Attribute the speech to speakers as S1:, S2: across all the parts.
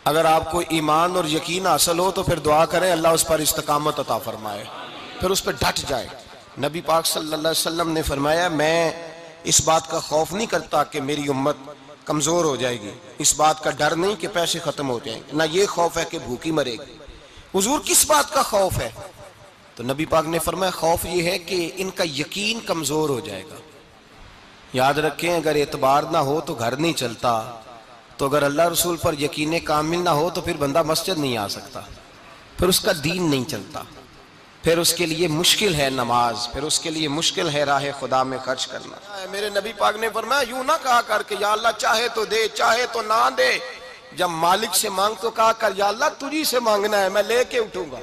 S1: अगर आपको ईमान और यकीन हासिल हो तो फिर दुआ करें अल्लाह उस पर इस्तकामत अता फरमाए, फिर उस पर डट जाए। नबी पाक सल्लल्लाहु अलैहि वसल्लम ने फरमाया, मैं इस बात का खौफ नहीं करता कि मेरी उम्मत कमज़ोर हो जाएगी, इस बात का डर नहीं कि पैसे ख़त्म हो जाएंगे, ना ये खौफ है कि भूखी मरेगी। हुजूर किस बात का खौफ है? तो नबी पाक ने फरमाया खौफ ये है कि इनका यकीन कमज़ोर हो जाएगा। याद रखें, अगर एतबार ना हो तो घर नहीं चलता, तो अगर अल्लाह रसूल पर यकीन कामिल ना हो तो फिर बंदा मस्जिद नहीं आ सकता, फिर उसका दीन नहीं चलता, फिर उसके लिए मुश्किल है नमाज, फिर उसके लिए मुश्किल है राह खुदा में खर्च करना। मेरे नबी पाक ने फरमाया यूं ना कहा कर के या अल्लाह चाहे तो दे चाहे तो ना दे, जब मालिक से मांग तो कहा कर या अल्लाह तुझी से मांगना है, मैं लेके उठूंगा,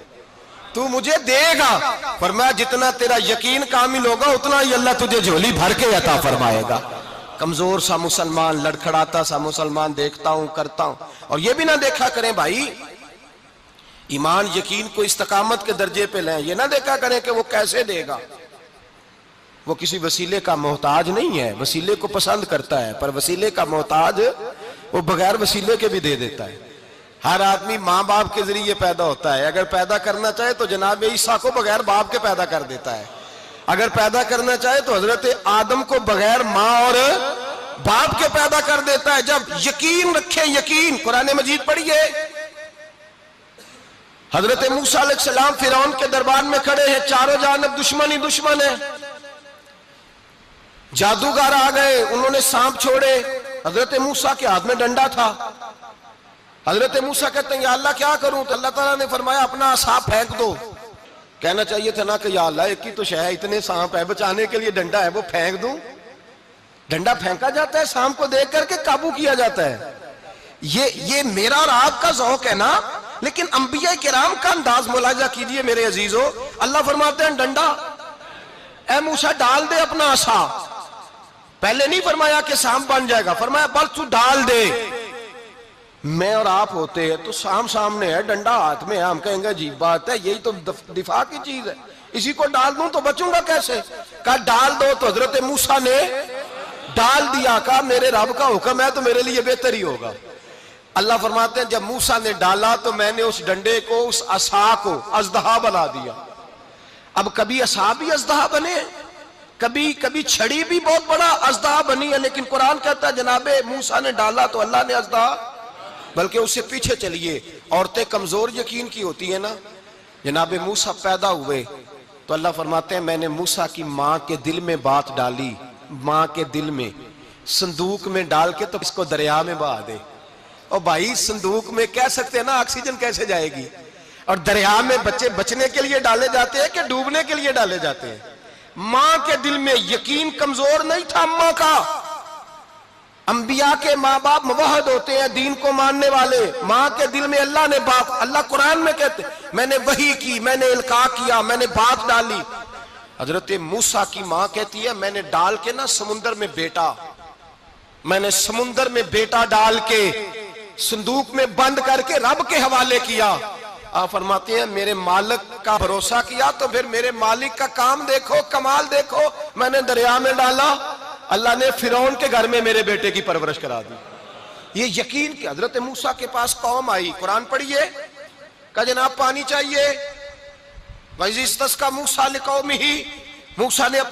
S1: तू मुझे देगा। फरमाया जितना तेरा यकीन कामिल होगा उतना ही अल्लाह तुझे झोली भर के अता फरमाएगा। कमजोर सा मुसलमान, लड़खड़ाता सा मुसलमान देखता हूं करता हूं, और ये भी ना देखा करें भाई ईमान यकीन को इस्तकामत के दर्जे पे लें, ये ना देखा करें कि वो कैसे देगा, वो किसी वसीले का मोहताज नहीं है, वसीले को पसंद करता है, पर वसीले का मोहताज वो बगैर वसीले के भी दे देता है। हर आदमी माँ बाप के जरिए पैदा होता है, अगर पैदा करना चाहे तो जनाब ईसा को बगैर बाप के पैदा कर देता है, अगर पैदा करना चाहे तो हजरत आदम को बगैर माँ और बाप के पैदा कर देता है। जब यकीन रखें, यकीन, कुरान मजीद पढ़िए, हजरत मूसा अलैहिस्सलाम फिरौन के दरबार में खड़े हैं, चारों जानब दुश्मन ही दुश्मन है, जादूगर आ गए, उन्होंने सांप छोड़े, हजरत मूसा के हाथ में डंडा था। हजरत मूसा कहते हैं या अल्लाह क्या करूं? तो अल्लाह ताला ने फरमाया अपना सांप फेंक दो। कहना चाहिए था ना कि या अल्लाह एक ही तो शय है, इतने सांप है, बचाने के लिए डंडा है, वो फेंक दूं? डंडा फेंका जाता है, सांप को देख करके काबू किया जाता है। ये मेरा और आपका ज़ौक है ना, लेकिन अंबिया किराम का अंदाज मुलाजा कीजिए मेरे अजीजों। अल्लाह फरमाते हैं डंडा, ए मूसा डाल दे अपना आसा। पहले नहीं फरमाया कि सांप बन जाएगा, फरमाया बल तू डाल दे। मैं और आप होते हैं तो सामने है, डंडा हाथ में है, हम कहेंगे अजीब बात है, यही तो दिफा की चीज है, इसी को डाल दूं तो बचूंगा कैसे? कहा डाल दो, तो हजरत मूसा ने डाल दिया, कहा मेरे रब का हुक्म है तो मेरे लिए बेहतर ही होगा। अल्लाह फरमाते हैं जब मूसा ने डाला तो मैंने उस डंडे को, उस असा को अजदहा बना दिया। अब कभी असा भी अजदहा बने, कभी कभी छड़ी भी बहुत बड़ा अजदहा बनी है, लेकिन कुरान कहता है जनाबे मूसा ने डाला तो अल्लाह ने अजदहा, बल्कि उससे पीछे चलिए, औरतें कमजोर यकीन की होती है ना। जनाबे मूसा पैदा हुए तो अल्लाह फरमाते हैं मैंने मूसा की माँ के दिल में बात डाली, माँ के दिल में संदूक में डाल के तो इसको दरिया में बहा दे। और भाई संदूक में कह सकते हैं ना ऑक्सीजन कैसे जाएगी, और दरिया में बच्चे बचने के लिए डाले जाते हैं कि डूबने के लिए डाले जाते हैं? माँ के दिल में यकीन कमजोर नहीं था अम्मा का। अंबिया के माँ बाप मुवहद होते हैं, दीन को मानने वाले। माँ के दिल में अल्लाह ने बात, अल्लाह कुरान में कहते मैंने वही की, मैंने इल्का किया, मैंने बात डाली। हजरत मूसा की माँ कहती है मैंने डाल के ना समुंदर में बेटा, मैंने समुंदर में बेटा डाल के संदूक में बंद करके रब के हवाले किया। आप फरमाते हैं मेरे मालिक का भरोसा किया तो फिर मेरे मालिक का काम देखो, कमाल देखो, मैंने दरिया में डाला, अल्लाह ने फिरौन के घर में मेरे बेटे की परवरिश करा दी। ये यकीन कि हजरत मूसा के पास कौम आई, कुरान पढ़िए, का जनाब पानी चाहिए, वज़िस्तस्का मूसा लिकौमिही, मूसा ने अपनी